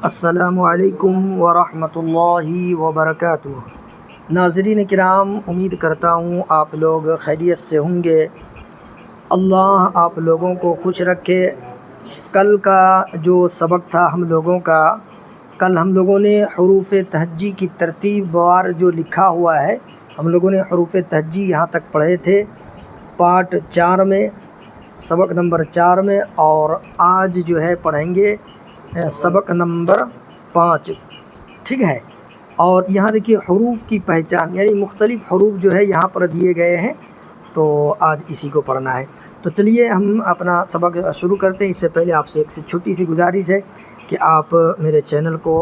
السلام علیکم ورحمۃ اللہ وبرکاتہ۔ ناظرین کرام، امید کرتا ہوں آپ لوگ خیریت سے ہوں گے۔ اللہ آپ لوگوں کو خوش رکھے۔ کل کا جو سبق تھا ہم لوگوں کا، کل ہم لوگوں نے حروف تہجی کی ترتیب وار جو لکھا ہوا ہے، ہم لوگوں نے حروف تہجی یہاں تک پڑھے تھے پارٹ 4 میں، سبق نمبر 4 میں، اور آج جو ہے پڑھیں گے سبق نمبر 5، ٹھیک ہے۔ اور یہاں دیکھیے حروف کی پہچان، یعنی مختلف حروف جو ہے یہاں پر دیے گئے ہیں، تو آج اسی کو پڑھنا ہے۔ تو چلیے ہم اپنا سبق شروع کرتے ہیں۔ اس سے پہلے آپ سے ایک چھوٹی سی گزارش ہے کہ آپ میرے چینل کو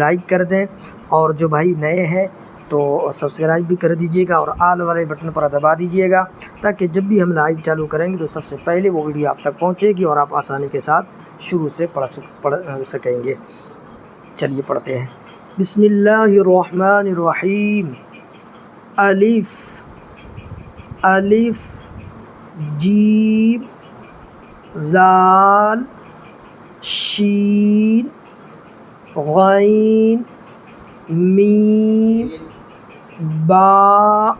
لائک کر دیں، اور جو بھائی نئے ہیں تو سبسکرائب بھی کر دیجیے گا، اور آل والے بٹن پر دبا دیجیے گا، تاکہ جب بھی ہم لائیو چالو کریں گے تو سب سے پہلے وہ ویڈیو آپ تک پہنچے گی اور آپ آسانی کے ساتھ شروع سے پڑھ سکیں گے۔ چلیے پڑھتے ہیں۔ بسم اللہ الرحمن الرحیم۔ الف الف جیم ذال شین غین میم با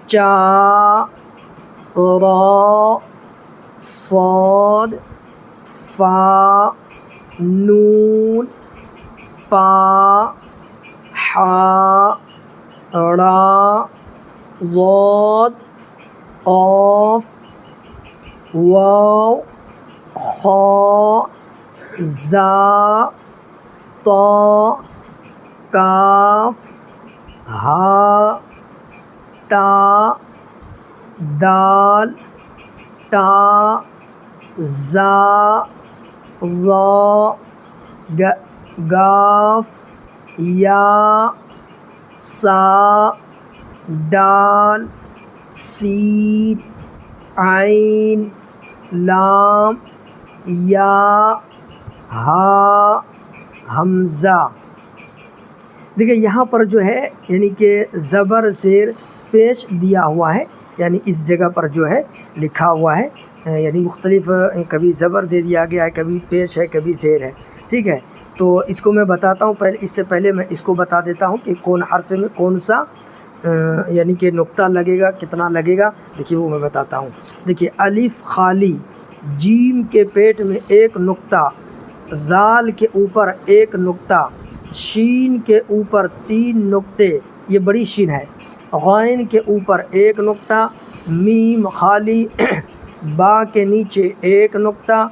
چا را صاد فا نون پا حا را ضاد قاف واو خا زا طا کاف ہا تا دال تا زا ظا گاف یا سا دال سین عین لام یا ہا حمزہ۔ دیکھیں یہاں پر جو ہے یعنی کہ زبر زیر پیش دیا ہوا ہے، یعنی اس جگہ پر جو ہے لکھا ہوا ہے، یعنی مختلف کبھی زبر دے دیا گیا ہے، کبھی پیش ہے، کبھی زیر ہے، ٹھیک ہے۔ تو اس کو میں بتاتا ہوں، اس سے پہلے میں اس کو بتا دیتا ہوں کہ کون حرف میں کون سا یعنی کہ نقطہ لگے گا، کتنا لگے گا، دیکھیے وہ میں بتاتا ہوں۔ دیکھیے الف خالی، جیم کے پیٹ میں ایک نقطہ، ذال کے اوپر ایک نقطہ، شین کے اوپر 3 نقطے، یہ بڑی شین ہے، غین کے اوپر ایک نقطہ، میم خالی، با کے نیچے ایک نقطہ،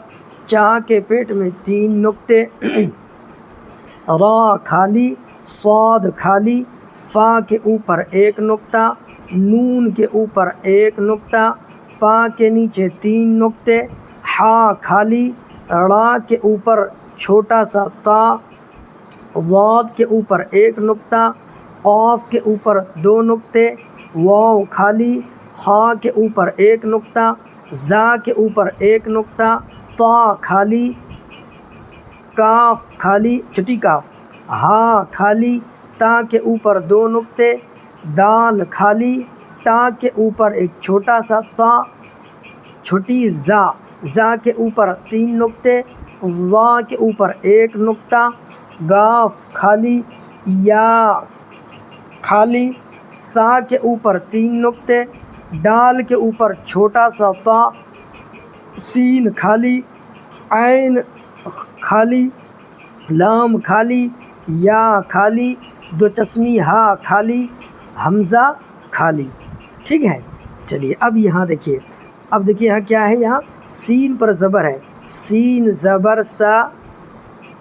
چا کے پیٹ میں 3 نقطے، را خالی، صاد خالی، فا کے اوپر ایک نقطہ، نون کے اوپر ایک نقطہ، پا کے نیچے 3 نقطے، حا خالی، را کے اوپر چھوٹا سا تا، ضاد کے اوپر ایک نقطہ، قاف کے اوپر 2 نقطے، واو خالی، خا کے اوپر ایک نقطہ، زا کے اوپر ایک نقطہ، تا خالی، کاف خالی چھٹی کاف، ہا خالی، تا کے اوپر 2 نقطے، دال خالی، تا کے اوپر ایک چھوٹا سا تا، چھوٹی زا، زا کے اوپر 3 نقطے، ظا کے اوپر ایک نقطہ، گاف خالی، یا خالی، سا کے اوپر 3 نقطے، ڈال کے اوپر چھوٹا سا تا، سین خالی، عین خالی، لام خالی، یا خالی، 2 چشمی ہا خالی، حمزہ خالی، ٹھیک ہے۔ چلیے اب یہاں دیکھیے، اب دیکھیے یہاں کیا ہے، یہاں سین پر زبر ہے، سین زبر سا،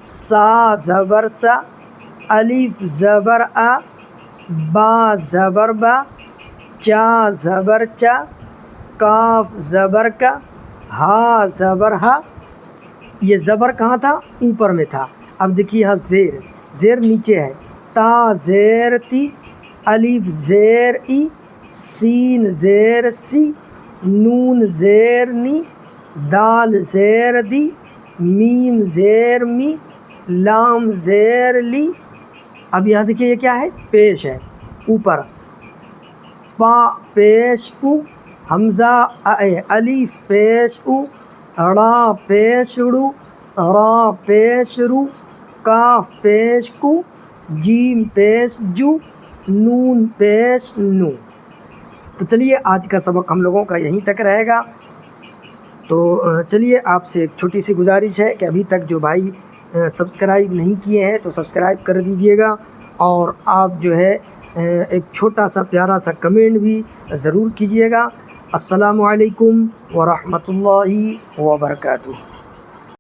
سا زبر سا، الف زبر آ، با زبر با، چا زبر چا، کاف زبر کا، ہا زبر ہا۔ یہ زبر کہاں تھا؟ اوپر میں تھا۔ اب دیکھیے یہاں زیر، زیر نیچے ہے، تا زیر تی، الف زیر ای، سین زیر سی، نون زیر نی، دال زیر دی، میم زیر می، لام زیر لی۔ اب یہاں دیکھیے یہ کیا ہے؟ پیش ہے، اوپر، پا پیش پو، حمزہ الف پیش او، را پیش ڑو، را پیش رو، کاف پیش کو، جیم پیش جو، نون پیش نو۔ تو چلیے آج کا سبق ہم لوگوں کا یہیں تک رہے گا۔ تو چلیے آپ سے ایک چھوٹی سی گزارش ہے کہ ابھی تک جو بھائی سبسکرائب نہیں کیے ہیں تو سبسکرائب کر دیجئے گا، اور آپ جو ہے ایک چھوٹا سا پیارا سا کمنٹ بھی ضرور کیجئے گا۔ السلام علیکم ورحمۃ اللہ وبرکاتہ۔